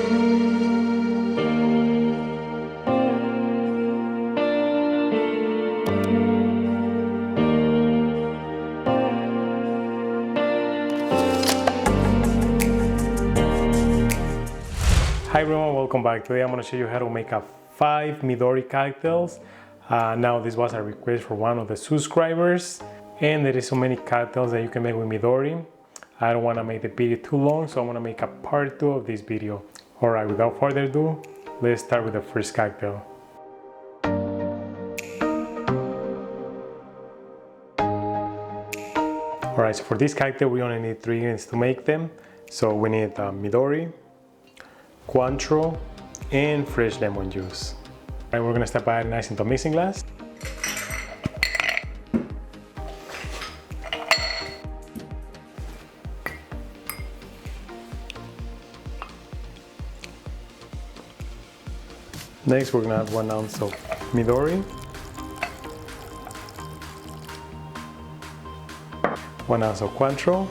Hi everyone, welcome back. Today I'm going to show you how to make a 5 Midori cocktails. Now this was a request for one of the subscribers, and there is so many cocktails that you can make with Midori. I don't want to make the video too long, so I'm going to make a part 2 of this video. Alright, without further ado, let's start with the first cocktail. Alright, so for this cocktail we only need 3 ingredients to make them. So we need Midori, Cointreau, and fresh lemon juice. Alright, we're gonna start by adding ice into a mixing glass. Next, we're gonna add 1 ounce of Midori, 1 ounce of Cointreau,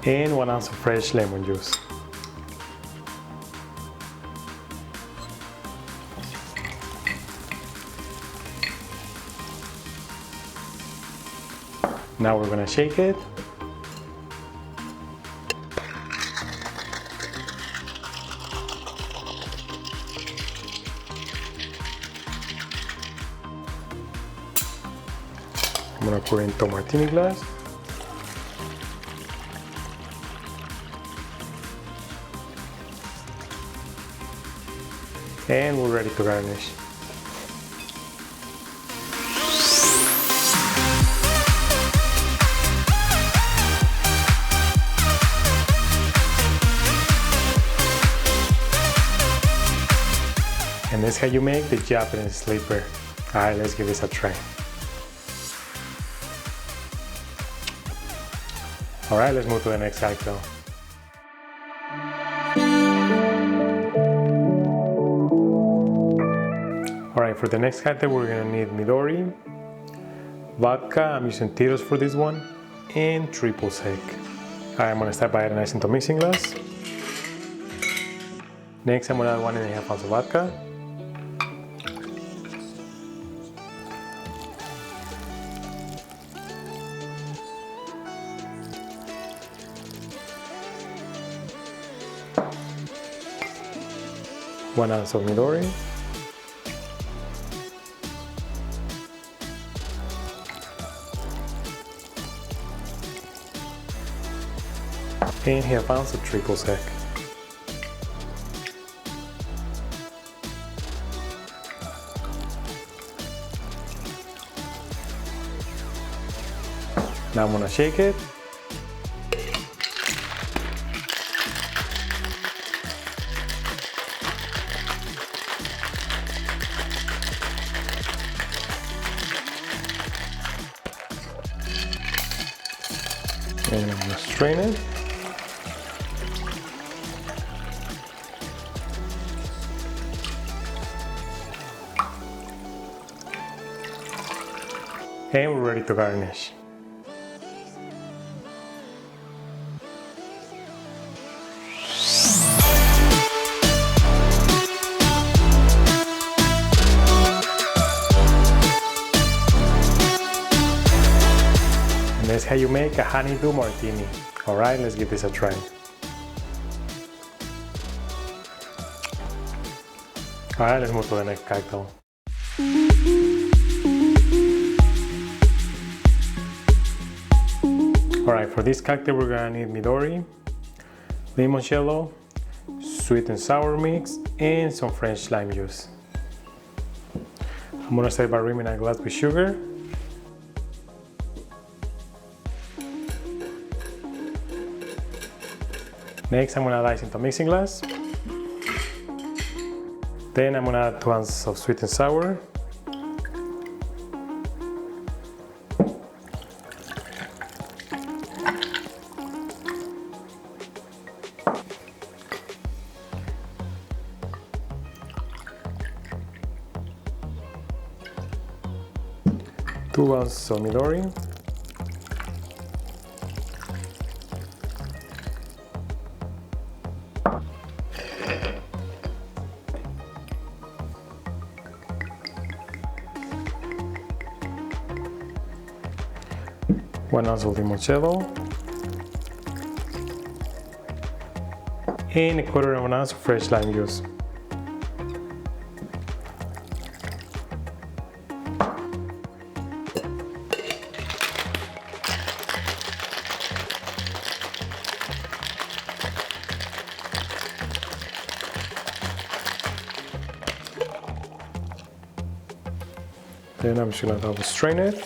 and 1 ounce of fresh lemon juice. Now we're gonna shake it. I'm gonna pour into a martini glass. And we're ready to garnish. And that's how you make the Japanese sleeper. Alright, let's give this a try. Alright, let's move to the next cocktail. Alright, for the next cocktail we're gonna need Midori, vodka, I'm using Tito's for this one, and triple sec. Alright, I'm gonna start by adding ice into a mixing glass. Next I'm gonna add 1.5 ounces of vodka. One ounce of Midori. And 1/2 ounce of triple sec. Now I'm gonna shake it. And I'm gonna strain it. And we're ready to garnish. And that's how you make a Honeydew Martini. Alright, let's give this a try. Alright, let's move to the next cocktail. Alright, for this cocktail we're gonna need Midori, Limoncello, sweet and sour mix, and some French lime juice. I'm gonna start by rimming a glass with sugar. Next, I'm gonna add ice into a mixing glass. Then I'm gonna add 2 ounces of sweet and sour. 2 ounces of Midori. One ounce of limoncello. And a quarter of an ounce of fresh lime juice. Then I'm just gonna double strain it.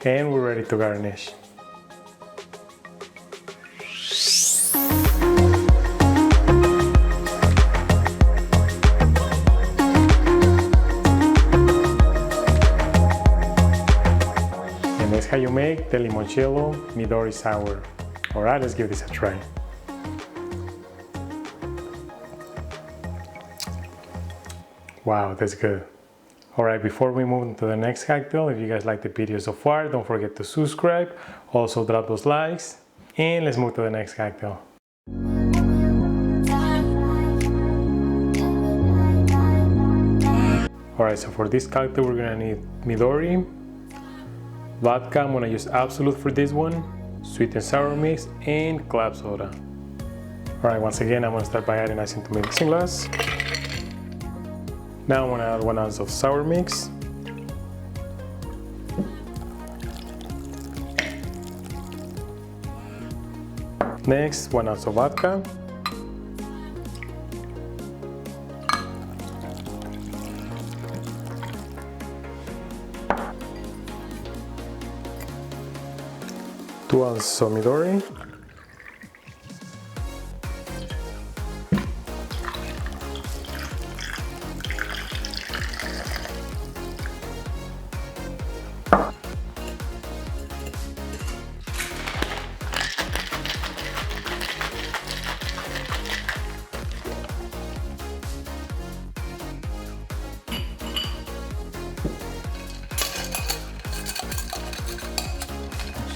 And we're ready to garnish. And that's how you make the Limoncello Midori Sour. Alright, let's give this a try. Wow, that's good. Alright, before we move into the next cocktail, if you guys like the video so far, don't forget to subscribe, also drop those likes, and let's move to the next cocktail. Alright, so for this cocktail we're gonna need Midori, vodka, I'm gonna use Absolute for this one, sweet and sour mix, and club soda. Alright, once again I'm gonna start by adding ice into my mixing glass. Now I'm gonna add 1 ounce of sour mix. Next, 1 ounce of vodka. Two ounces of Midori.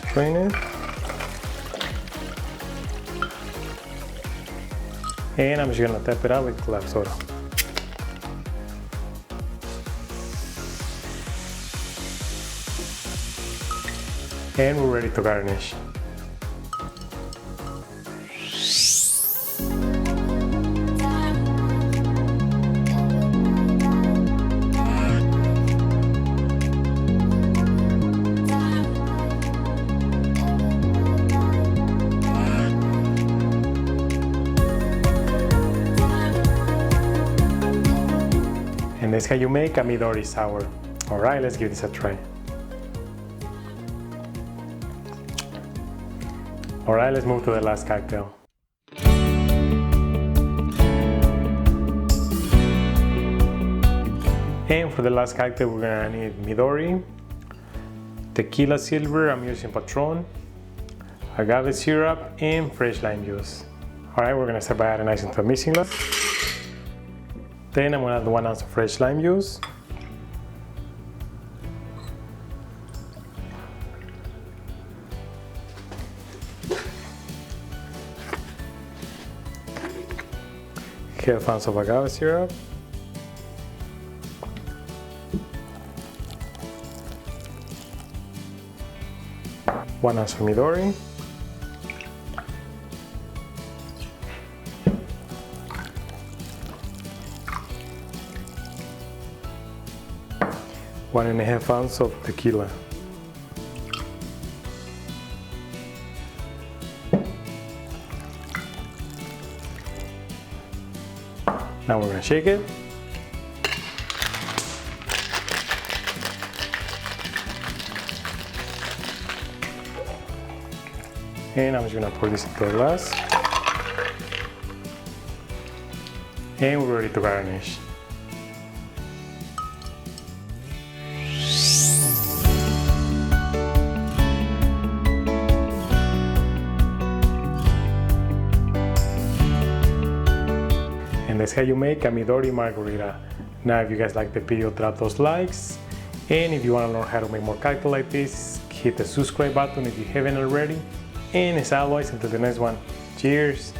Strain it. And I'm just gonna tap it out with club soda. And we're ready to garnish. And that's how you make a Midori Sour. Alright, let's give this a try. Alright, let's move to the last cocktail. And for the last cocktail we're gonna need Midori, Tequila Silver, I'm using Patron, Agave syrup, and fresh lime juice. Alright, we're gonna start by adding ice into a mixing glass. Then I'm gonna add 1 ounce of fresh lime juice. Half ounce of agave syrup. One ounce of Midori. One and a half ounce of tequila. Now we're gonna shake it. And I'm just gonna pour this into a glass. And we're ready to garnish. And that's how you make a Midori Margarita. Now if you guys like the video, drop those likes. And if you want to learn how to make more cocktails like this, hit the subscribe button if you haven't already. And as always, until the next one, cheers!